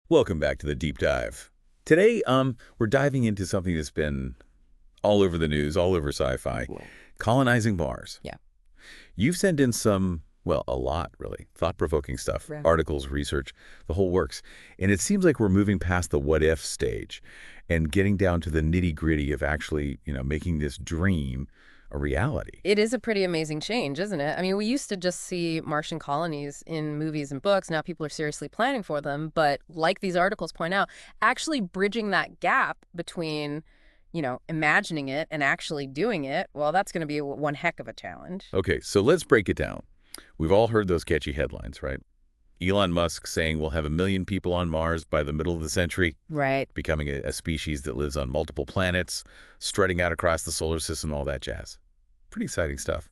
Welcome back to the deep dive. Today, we're diving into something that's been all over the news, all over sci-fi, Well, colonizing Mars. yeah. You've sent in some, well, a lot, really, thought-provoking stuff, Right. articles, research, the whole works. And it seems like we're moving past the what-if stage and getting down to the nitty-gritty of actually, making this dream a reality. It is a pretty amazing change, isn't it? I mean, we used to just see Martian colonies in movies and books. Now people are seriously planning for them. But like these articles point out, actually bridging that gap between, imagining it and actually doing it, well, that's going to be one heck of a challenge. Okay, so let's break it down. We've all heard those catchy headlines, right? Elon Musk saying we'll have 1 million people on Mars by the middle of the century, Right. becoming a species that lives on multiple planets, strutting out across the solar system, all that jazz. Pretty exciting stuff.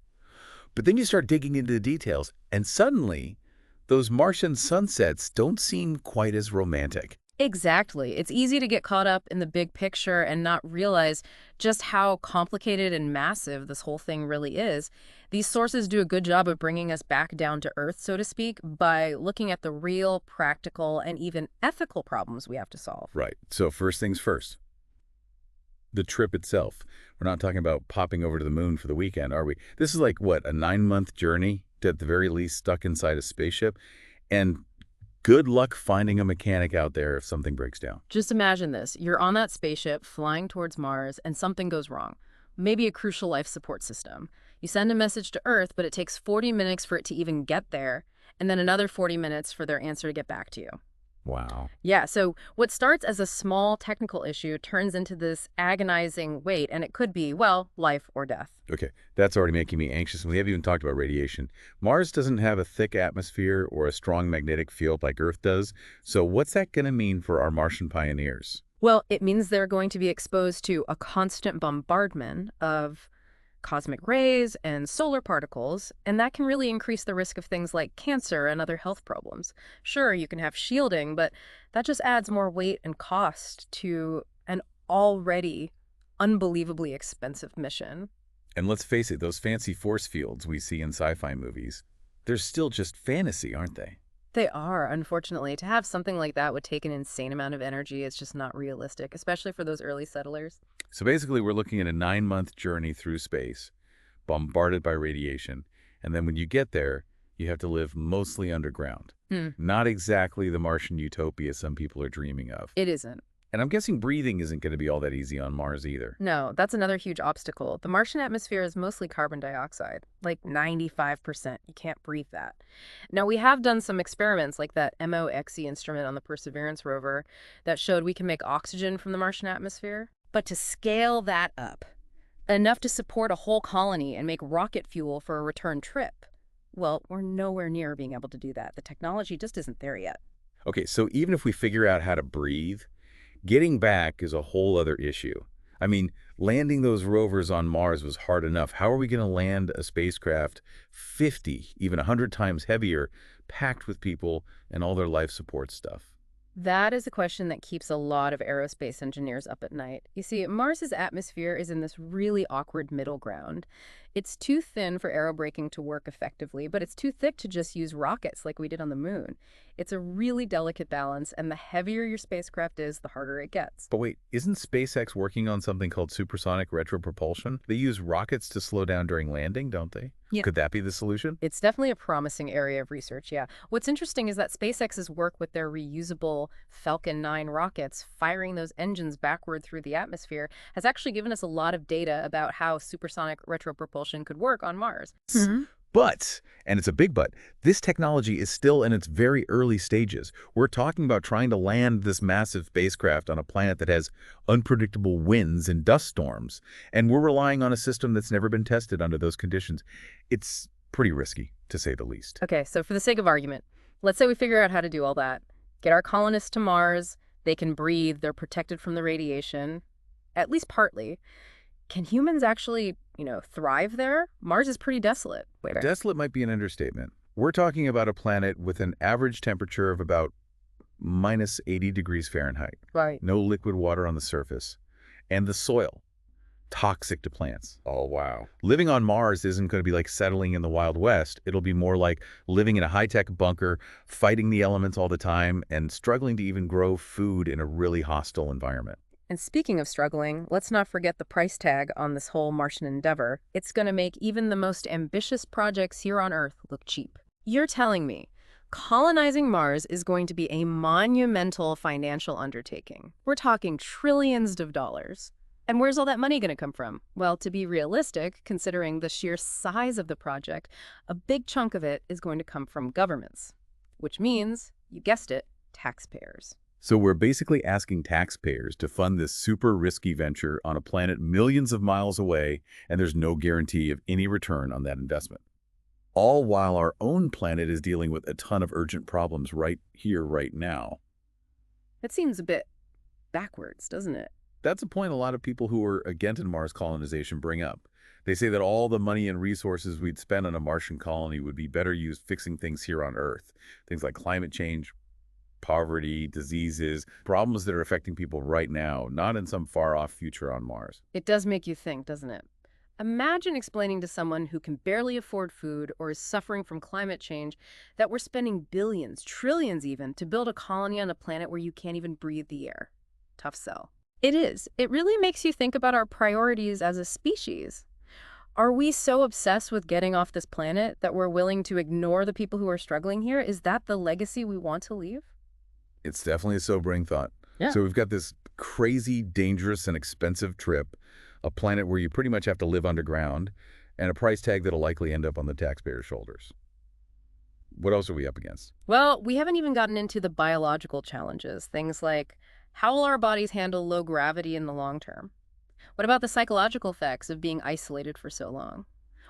But then you start digging into the details, and suddenly, those Martian sunsets don't seem quite as romantic. Exactly. It's easy to get caught up in the big picture and not realize just how complicated and massive this whole thing really is. These sources do a good job of bringing us back down to earth, so to speak, by looking at the real, practical, and even ethical problems we have to solve. Right. So first things first, the trip itself. We're not talking about popping over to the moon for the weekend, are we? This is like, what, a 9-month journey to, at the very least, stuck inside a spaceship? And good luck finding a mechanic out there if something breaks down. Just imagine this. You're on that spaceship flying towards Mars and something goes wrong. Maybe a crucial life support system. You send a message to Earth, but it takes 40 minutes for it to even get there, and then another 40 minutes for their answer to get back to you. Wow. Yeah, so what starts as a small technical issue turns into this agonizing wait, and it could be, well, life or death. Okay, that's already making me anxious, and we haven't even talked about radiation. Mars doesn't have a thick atmosphere or a strong magnetic field like Earth does, so what's that going to mean for our Martian pioneers? Well, it means they're going to be exposed to a constant bombardment of cosmic rays and solar particles, and that can really increase the risk of things like cancer and other health problems. Sure, you can have shielding, but that just adds more weight and cost to an already unbelievably expensive mission. And let's face it, those fancy force fields we see in sci-fi movies, they're still just fantasy, aren't they? They are, unfortunately. To have something like that would take an insane amount of energy. It's just not realistic, especially for those early settlers. So basically, we're looking at a 9-month journey through space, bombarded by radiation, and then when you get there, you have to live mostly underground. Hmm. Not exactly the Martian utopia some people are dreaming of. It isn't. And I'm guessing breathing isn't going to be all that easy on Mars either. No, that's another huge obstacle. The Martian atmosphere is mostly carbon dioxide, like 95%. You can't breathe that. Now, we have done some experiments like that MOXE instrument on the Perseverance rover that showed we can make oxygen from the Martian atmosphere. But to scale that up, enough to support a whole colony and make rocket fuel for a return trip, well, we're nowhere near being able to do that. The technology just isn't there yet. Okay, so even if we figure out how to breathe, getting back is a whole other issue. I mean, landing those rovers on Mars was hard enough. How are we going to land a spacecraft 50, even 100 times heavier, packed with people and all their life support stuff? That is a question that keeps a lot of aerospace engineers up at night. You see, Mars's atmosphere is in this really awkward middle ground. It's too thin for aerobraking to work effectively, but it's too thick to just use rockets like we did on the moon. It's a really delicate balance, and the heavier your spacecraft is, the harder it gets. But wait, isn't SpaceX working on something called supersonic retropropulsion? They use rockets to slow down during landing, don't they? Yeah. Could that be the solution? It's definitely a promising area of research, yeah. What's interesting is that SpaceX's work with their reusable Falcon 9 rockets, firing those engines backward through the atmosphere, has actually given us a lot of data about how supersonic retropropulsion could work on Mars. But, and it's a big but, this technology is still in its very early stages. We're talking about trying to land this massive spacecraft on a planet that has unpredictable winds and dust storms, and we're relying on a system that's never been tested under those conditions. It's pretty risky, to say the least. Okay, so for the sake of argument, let's say we figure out how to do all that. Get our colonists to Mars, they can breathe, they're protected from the radiation, at least partly. Can humans actually, thrive there? Mars is pretty desolate. Wait, Desolate might be an understatement. We're talking about a planet with an average temperature of about -80 degrees Fahrenheit. right. No liquid water on the surface. And the soil, toxic to plants. Oh, wow. Living on Mars isn't going to be like settling in the Wild West. It'll be more like living in a high-tech bunker, fighting the elements all the time, and struggling to even grow food in a really hostile environment. And speaking of struggling, let's not forget the price tag on this whole Martian endeavor. It's going to make even the most ambitious projects here on Earth look cheap. You're telling me colonizing Mars is going to be a monumental financial undertaking. We're talking trillions of dollars. And where's all that money going to come from? Well, to be realistic, considering the sheer size of the project, a big chunk of it is going to come from governments, which means, you guessed it, taxpayers. So we're basically asking taxpayers to fund this super risky venture on a planet millions of miles away, and there's no guarantee of any return on that investment. All while our own planet is dealing with a ton of urgent problems right here, right now. It seems a bit backwards, doesn't it? That's a point a lot of people who are against Mars colonization bring up. They say that all the money and resources we'd spend on a Martian colony would be better used fixing things here on Earth. Things like climate change, poverty, diseases, problems that are affecting people right now, not in some far-off future on Mars. It does make you think, doesn't it? Imagine explaining to someone who can barely afford food or is suffering from climate change that we're spending billions, trillions even, to build a colony on a planet where you can't even breathe the air. Tough sell. It is. It really makes you think about our priorities as a species. Are we so obsessed with getting off this planet that we're willing to ignore the people who are struggling here? Is that the legacy we want to leave? It's definitely a sobering thought. Yeah. So we've got this crazy, dangerous, and expensive trip, a planet where you pretty much have to live underground, and a price tag that'll likely end up on the taxpayer's shoulders. What else are we up against? Well, we haven't even gotten into the biological challenges, things like how will our bodies handle low gravity in the long term? What about the psychological effects of being isolated for so long?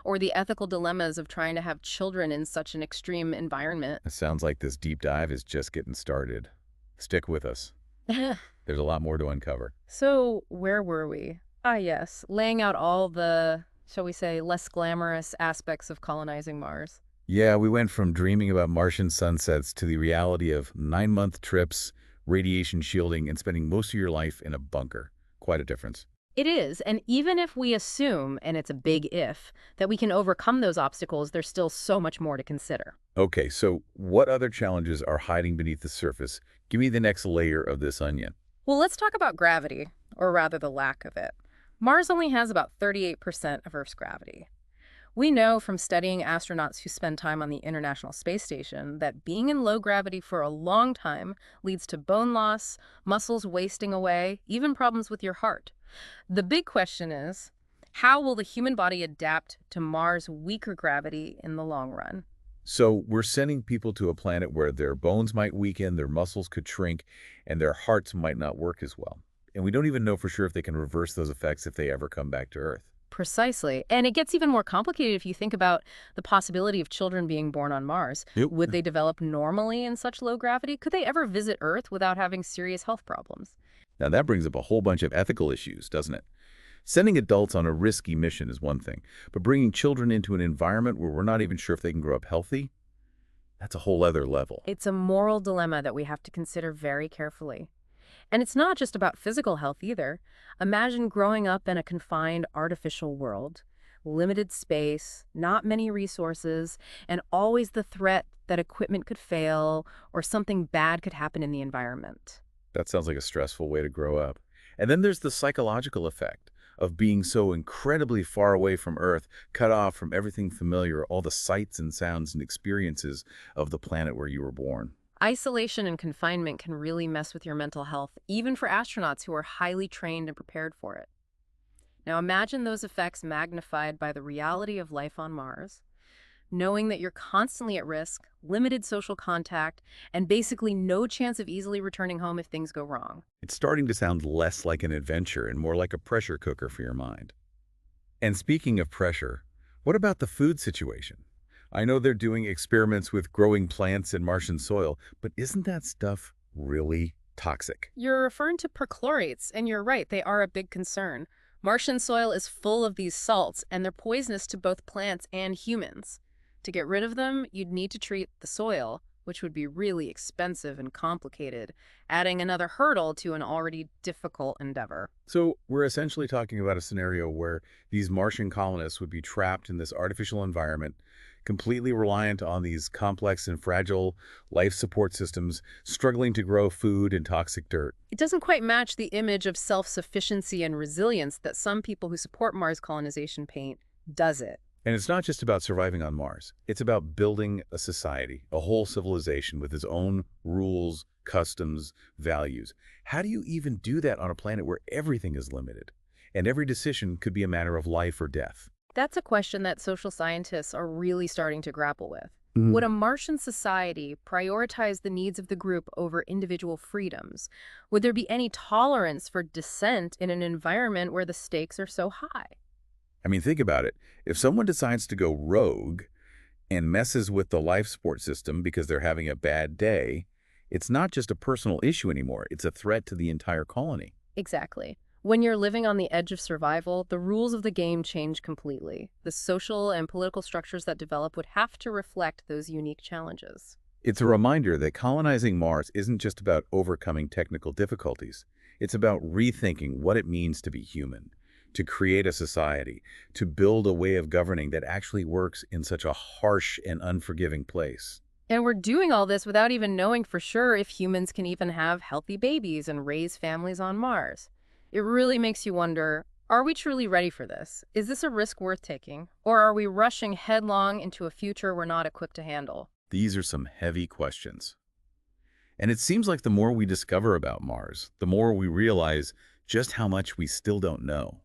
Or the ethical dilemmas of trying to have children in such an extreme environment? It sounds like this deep dive is just getting started. Stick with us. There's a lot more to uncover. So, where were we? Ah, yes, laying out all the, shall we say, less glamorous aspects of colonizing Mars. Yeah, we went from dreaming about Martian sunsets to the reality of 9-month trips, radiation shielding, and spending most of your life in a bunker. Quite a difference. It is, and even if we assume, and it's a big if, that we can overcome those obstacles, there's still so much more to consider. Okay, so what other challenges are hiding beneath the surface? Give me the next layer of this onion. Well, let's talk about gravity, or rather the lack of it. Mars only has about 38% of Earth's gravity. We know from studying astronauts who spend time on the International Space Station that being in low gravity for a long time leads to bone loss, muscles wasting away, even problems with your heart. The big question is, how will the human body adapt to Mars' weaker gravity in the long run? So we're sending people to a planet where their bones might weaken, their muscles could shrink, and their hearts might not work as well. And we don't even know for sure if they can reverse those effects if they ever come back to Earth. Precisely. And it gets even more complicated if you think about the possibility of children being born on Mars. Yep. Would they develop normally in such low gravity? Could they ever visit Earth without having serious health problems? Now that brings up a whole bunch of ethical issues, doesn't it? Sending adults on a risky mission is one thing, but bringing children into an environment where we're not even sure if they can grow up healthy, that's a whole other level. It's a moral dilemma that we have to consider very carefully. And it's not just about physical health either. Imagine growing up in a confined artificial world, limited space, not many resources, and always the threat that equipment could fail or something bad could happen in the environment. That sounds like a stressful way to grow up. And then there's the psychological effect of being so incredibly far away from Earth, cut off from everything familiar, all the sights and sounds and experiences of the planet where you were born. Isolation and confinement can really mess with your mental health, even for astronauts who are highly trained and prepared for it. Now imagine those effects magnified by the reality of life on Mars, knowing that you're constantly at risk, limited social contact, and basically no chance of easily returning home if things go wrong. It's starting to sound less like an adventure and more like a pressure cooker for your mind. And speaking of pressure, what about the food situation? I know they're doing experiments with growing plants in Martian soil, but isn't that stuff really toxic? You're referring to perchlorates, and you're right, they are a big concern. Martian soil is full of these salts, and they're poisonous to both plants and humans. To get rid of them, you'd need to treat the soil, which would be really expensive and complicated, adding another hurdle to an already difficult endeavor. So we're essentially talking about a scenario where these Martian colonists would be trapped in this artificial environment, completely reliant on these complex and fragile life support systems, struggling to grow food in toxic dirt. It doesn't quite match the image of self-sufficiency and resilience that some people who support Mars colonization paint, does it? And it's not just about surviving on Mars. It's about building a society, a whole civilization with its own rules, customs, values. How do you even do that on a planet where everything is limited? And every decision could be a matter of life or death. That's a question that social scientists are really starting to grapple with. Mhm. Would a Martian society prioritize the needs of the group over individual freedoms? Would there be any tolerance for dissent in an environment where the stakes are so high? I mean, think about it. If someone decides to go rogue and messes with the life support system because they're having a bad day, it's not just a personal issue anymore. It's a threat to the entire colony. Exactly. When you're living on the edge of survival, the rules of the game change completely. The social and political structures that develop would have to reflect those unique challenges. It's a reminder that colonizing Mars isn't just about overcoming technical difficulties. It's about rethinking what it means to be human, to create a society, to build a way of governing that actually works in such a harsh and unforgiving place. And we're doing all this without even knowing for sure if humans can even have healthy babies and raise families on Mars. It really makes you wonder, are we truly ready for this? Is this a risk worth taking? Or are we rushing headlong into a future we're not equipped to handle? These are some heavy questions. And it seems like the more we discover about Mars, the more we realize just how much we still don't know.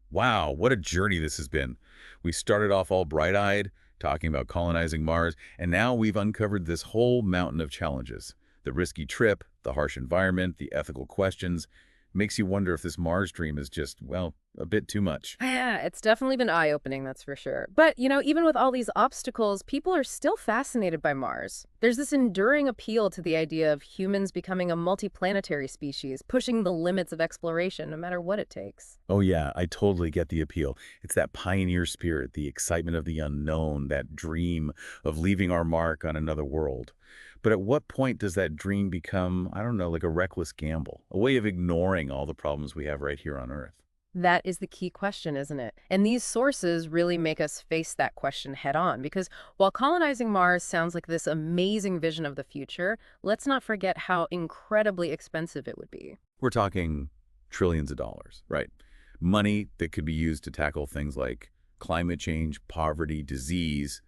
Wow, what a journey this has been. We started off all bright-eyed, talking about colonizing Mars, and now we've uncovered this whole mountain of challenges. The risky trip, the harsh environment, the ethical questions. Makes you wonder if this Mars dream is just, well, a bit too much. Yeah, it's definitely been eye-opening, that's for sure. But, even with all these obstacles, people are still fascinated by Mars. There's this enduring appeal to the idea of humans becoming a multiplanetary species, pushing the limits of exploration, no matter what it takes. Oh yeah, I totally get the appeal. It's that pioneer spirit, the excitement of the unknown, that dream of leaving our mark on another world. But at what point does that dream become, I don't know, like a reckless gamble, a way of ignoring all the problems we have right here on Earth? That is the key question, isn't it? And these sources really make us face that question head on, because while colonizing Mars sounds like this amazing vision of the future, let's not forget how incredibly expensive it would be. We're talking trillions of dollars, right? Money that could be used to tackle things like climate change, poverty, disease,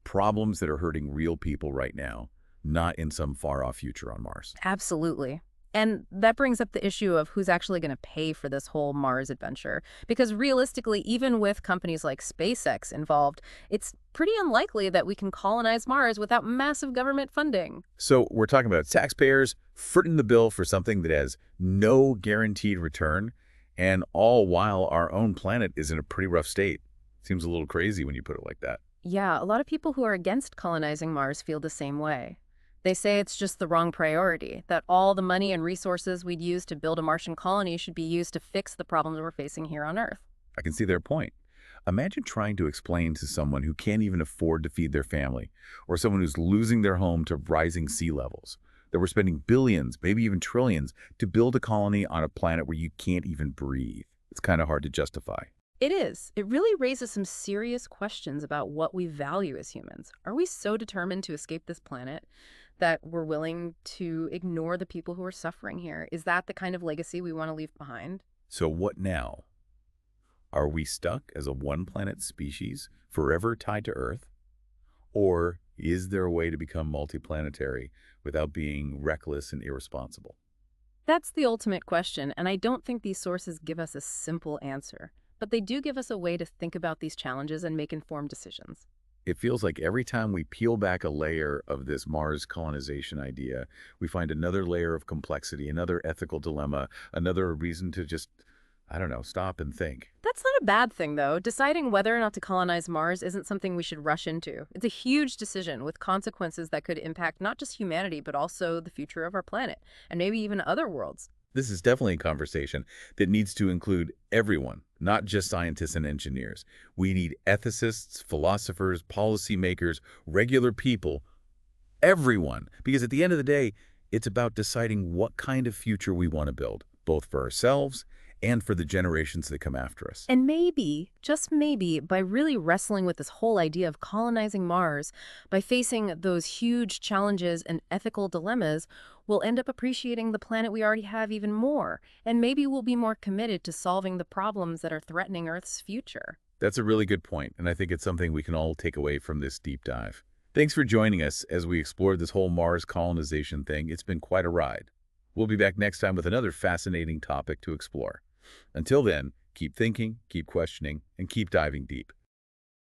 problems that are hurting real people right now, not in some far-off future on Mars. Absolutely. And that brings up the issue of who's actually going to pay for this whole Mars adventure. Because realistically, even with companies like SpaceX involved, it's pretty unlikely that we can colonize Mars without massive government funding. So we're talking about taxpayers footing the bill for something that has no guaranteed return, and all while our own planet is in a pretty rough state. Seems a little crazy when you put it like that. Yeah, a lot of people who are against colonizing Mars feel the same way. They say it's just the wrong priority, that all the money and resources we'd use to build a Martian colony should be used to fix the problems we're facing here on Earth. I can see their point. Imagine trying to explain to someone who can't even afford to feed their family, or someone who's losing their home to rising sea levels, that we're spending billions, maybe even trillions, to build a colony on a planet where you can't even breathe. It's kind of hard to justify. It is. It really raises some serious questions about what we value as humans. Are we so determined to escape this planet that we're willing to ignore the people who are suffering here? Is that the kind of legacy we want to leave behind? So what now? Are we stuck as a one-planet species, forever tied to Earth? Or is there a way to become multiplanetary without being reckless and irresponsible? That's the ultimate question, and I don't think these sources give us a simple answer. But they do give us a way to think about these challenges and make informed decisions. It feels like every time we peel back a layer of this Mars colonization idea, we find another layer of complexity, another ethical dilemma, another reason to just, I don't know, stop and think. That's not a bad thing, though. Deciding whether or not to colonize Mars isn't something we should rush into. It's a huge decision with consequences that could impact not just humanity, but also the future of our planet, and maybe even other worlds. This is definitely a conversation that needs to include everyone, not just scientists and engineers. We need ethicists, philosophers, policymakers, regular people, everyone. Because at the end of the day, it's about deciding what kind of future we want to build, both for ourselves and for the generations that come after us. And maybe, just maybe, by really wrestling with this whole idea of colonizing Mars, by facing those huge challenges and ethical dilemmas, we'll end up appreciating the planet we already have even more. And maybe we'll be more committed to solving the problems that are threatening Earth's future. That's a really good point, and I think it's something we can all take away from this deep dive. Thanks for joining us as we explored this whole Mars colonization thing. It's been quite a ride. We'll be back next time with another fascinating topic to explore. Until then, keep thinking, keep questioning, and keep diving deep.